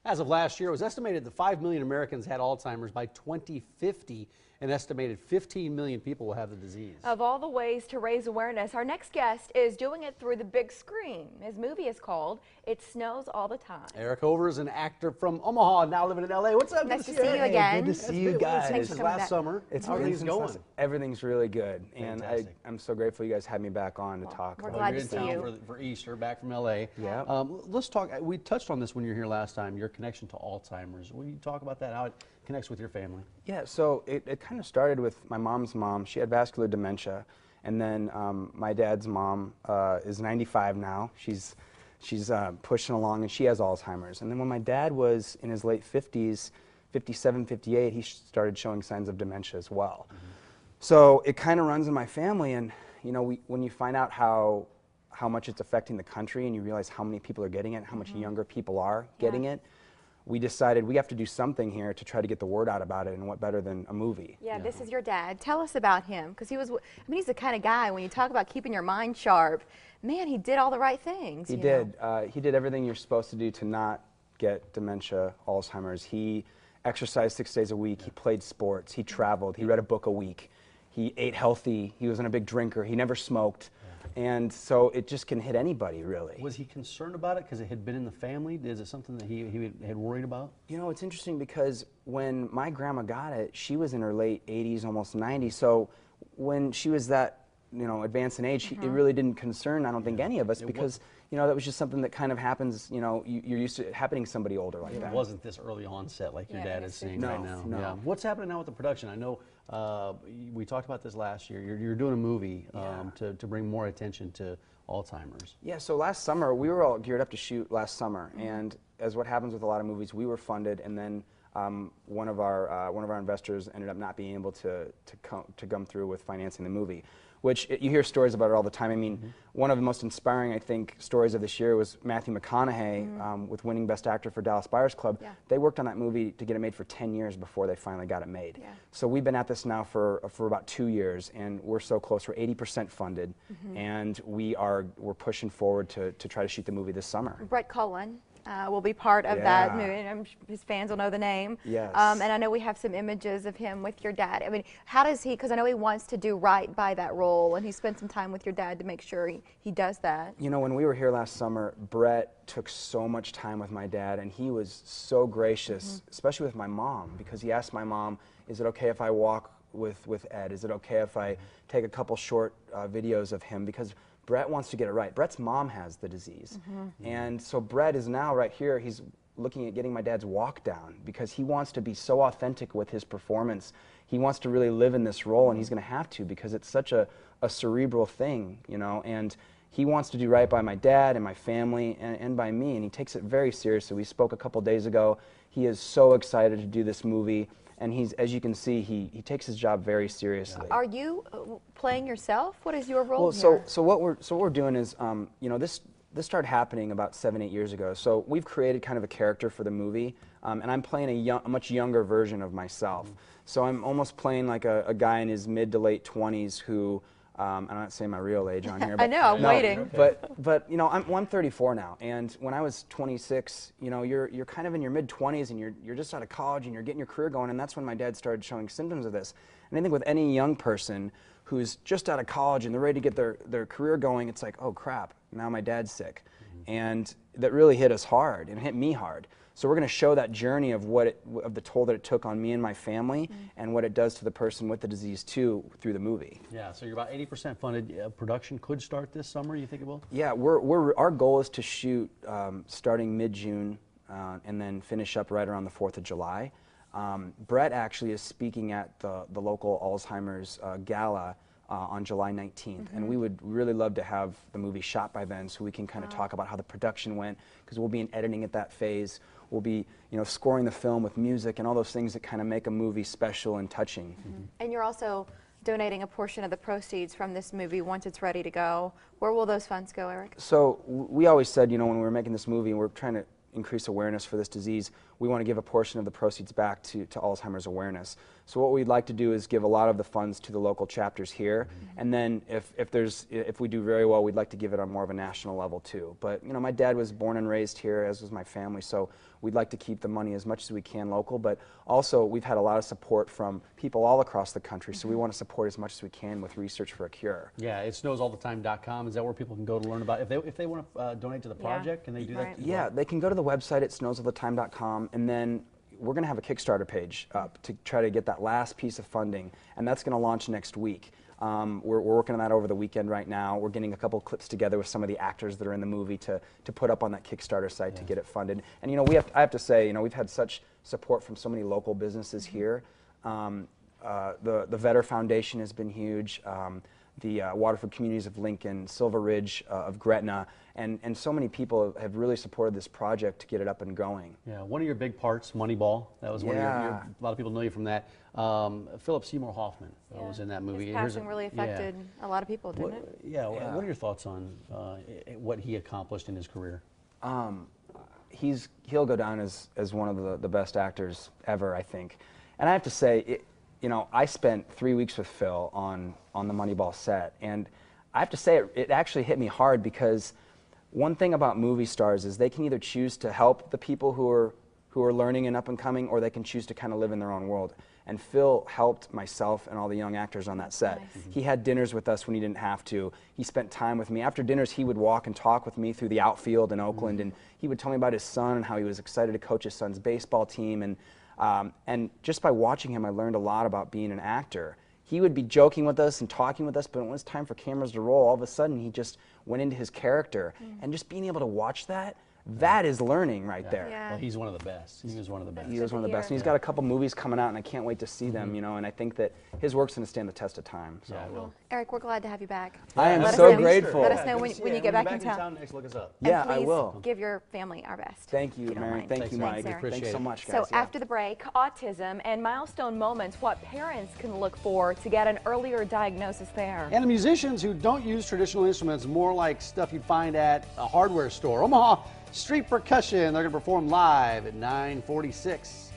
As of last year, it was estimated that 5 million Americans had Alzheimer's. By 2050, an estimated 15 million people will have the disease. Of all the ways to raise awareness, our next guest is doing it through the big screen. His movie is called It Snows All the Time. Erich Hover is an actor from Omaha, now living in LA. What's up? Nice to see you again. Good to see you guys. Since last summer. How are things going? Everything's really good, Fantastic. and I'm so grateful you guys had me back on to talk. We're glad to see you. You're in town for Easter, back from LA. Yeah. Let's talk. We touched on this when you were here last time. Your connection to Alzheimer's. Will you talk about that? How it connects with your family? Yeah. So it kind of started with my mom's mom. She had vascular dementia, and then my dad's mom is 95 now. She's pushing along, and she has Alzheimer's. And then when my dad was in his late 50s, 57, 58, he started showing signs of dementia as well. Mm-hmm. So it kind of runs in my family, and you know, when you find out how much it's affecting the country, and you realize how many people are getting it, how much younger people are getting it, we decided we have to do something here to try to get the word out about it, and what better than a movie. Yeah, this is your dad. Tell us about him, because he was, I mean, he's the kind of guy, when you talk about keeping your mind sharp, man, he did all the right things. He did. He did everything you're supposed to do to not get dementia, Alzheimer's. He exercised 6 days a week. He played sports. He traveled. He read a book a week. He ate healthy. He wasn't a big drinker. He never smoked. And so it just can hit anybody, really. Was he concerned about it because it had been in the family? Is it something that he had worried about? You know, it's interesting because when my grandma got it, she was in her late 80s, almost 90. So when she was that, you know, advanced in age, it really didn't concern, I don't think, any of us, because, you know, that was just something that kind of happens, you know, you're used to it happening to somebody older like that. It wasn't this early onset like your dad is seeing right now. No. Yeah. What's happening now with the production? I know we talked about this last year. You're doing a movie to bring more attention to Alzheimer's. Yeah, so last summer, we were all geared up to shoot last summer, and as what happens with a lot of movies, we were funded, and then one of our investors ended up not being able to come through with financing the movie, which you hear stories about it all the time. I mean, one of the most inspiring, I think, stories of this year was Matthew McConaughey with winning Best Actor for Dallas Buyers Club. Yeah. They worked on that movie to get it made for 10 years before they finally got it made. Yeah. So we've been at this now for about 2 years, and we're so close. We're 80% funded, and we're pushing forward to try to shoot the movie this summer. Brett Cullen will be part of that movie, and his fans will know the name. Yes. And I know we have some images of him with your dad. I mean, how does he, because I know he wants to do right by that role, and he spent some time with your dad to make sure he does that. You know, when we were here last summer, Brett took so much time with my dad, and he was so gracious, especially with my mom, because he asked my mom, is it okay if I walk with Ed? Is it okay if I take a couple short videos of him? Because Brett wants to get it right. Brett's mom has the disease. And so Brett is now right here, he's looking at getting my dad's walk down because he wants to be so authentic with his performance. He wants to really live in this role, and he's going to have to because it's such a cerebral thing, you know, and he wants to do right by my dad and my family and by me, and he takes it very seriously. We spoke a couple days ago. He is so excited to do this movie. And he's, as you can see, he takes his job very seriously. Are you playing yourself? What is your role here? Well, so what we're doing is, you know, this started happening about 7, 8 years ago. So we've created kind of a character for the movie, and I'm playing a much younger version of myself. So I'm almost playing like a guy in his mid to late 20s who. I'm not saying my real age on here. But I know, I'm waiting. But you know, I'm 34 now, and when I was 26, you know, you're kind of in your mid-20s, and you're just out of college, and you're getting your career going, and that's when my dad started showing symptoms of this. And I think with any young person who's just out of college and they're ready to get their career going, it's like, oh crap, now my dad's sick, and that really hit us hard, and it hit me hard. So we're going to show that journey of of the toll that it took on me and my family, and what it does to the person with the disease too through the movie. Yeah, so you're about 80% funded. Production could start this summer, you think it will? Yeah, our goal is to shoot starting mid-June and then finish up right around the 4th of July. Brett actually is speaking at the local Alzheimer's gala on July 19th, and we would really love to have the movie shot by then so we can kind of talk about how the production went, because we'll be in editing at that phase. We'll be, you know, scoring the film with music and all those things that kind of make a movie special and touching. And you're also donating a portion of the proceeds from this movie once it's ready to go. Where will those funds go, Eric? So we always said, you know, when we were making this movie, we're trying to increase awareness for this disease, we want to give a portion of the proceeds back to Alzheimer's awareness. So what we'd like to do is give a lot of the funds to the local chapters here, and then if we do very well, we'd like to give it on more of a national level too. But you know, my dad was born and raised here, as was my family, so we'd like to keep the money as much as we can local, but also we've had a lot of support from people all across the country, so we want to support as much as we can with research for a cure. Yeah, it's snowsallthetime.com. Is that where people can go to learn about if they want to donate to the project? Can they do that? Yeah, they can go to the website at snowsallthetime.com, and then we're going to have a Kickstarter page up to try to get that last piece of funding, and that's going to launch next week. We're working on that over the weekend right now. We're getting a couple clips together with some of the actors that are in the movie to put up on that Kickstarter site to get it funded. And you know, I have to say, you know, we've had such support from so many local businesses here. The Vetter Foundation has been huge. The Waterford Communities of Lincoln, Silver Ridge of Gretna, and so many people have really supported this project to get it up and going. Yeah, one of your big parts, Moneyball, that was one of your, a lot of people know you from that. Philip Seymour Hoffman was in that movie. His passing really affected a lot of people, didn't it? Yeah, what are your thoughts on what he accomplished in his career? He'll go down as one of the best actors ever, I think. And I have to say, you know, I spent 3 weeks with Phil on the Moneyball set, and I have to say it actually hit me hard, because one thing about movie stars is they can either choose to help the people who are learning and up and coming, or they can choose to kind of live in their own world. And Phil helped myself and all the young actors on that set. Nice. He had dinners with us when he didn't have to. He spent time with me. After dinners, he would walk and talk with me through the outfield in Oakland, and he would tell me about his son and how he was excited to coach his son's baseball team. And just by watching him, I learned a lot about being an actor. He would be joking with us and talking with us, but when it was time for cameras to roll, all of a sudden he just went into his character. And just being able to watch that, that is learning right there. Yeah. Well, he's one of the best. He was one of the best. He was one of the best. And he's got a couple movies coming out, and I can't wait to see them, you know, and I think that his work's going to stand the test of time. So. Yeah, well, Eric, we're glad to have you back. I am Let us so know- grateful. Let us know when you get back in town. town. Next, look us up. Yeah, And I please will. give your family our best. Thank you, if don't Mary. mind. Thank you, Mike. Eric. Thanks so much, guys. So after the break, autism and milestone moments, what parents can look for to get an earlier diagnosis there. And the musicians who don't use traditional instruments, more like stuff you'd find at a hardware store. Omaha Street Percussion, they're going to perform live at 9:46.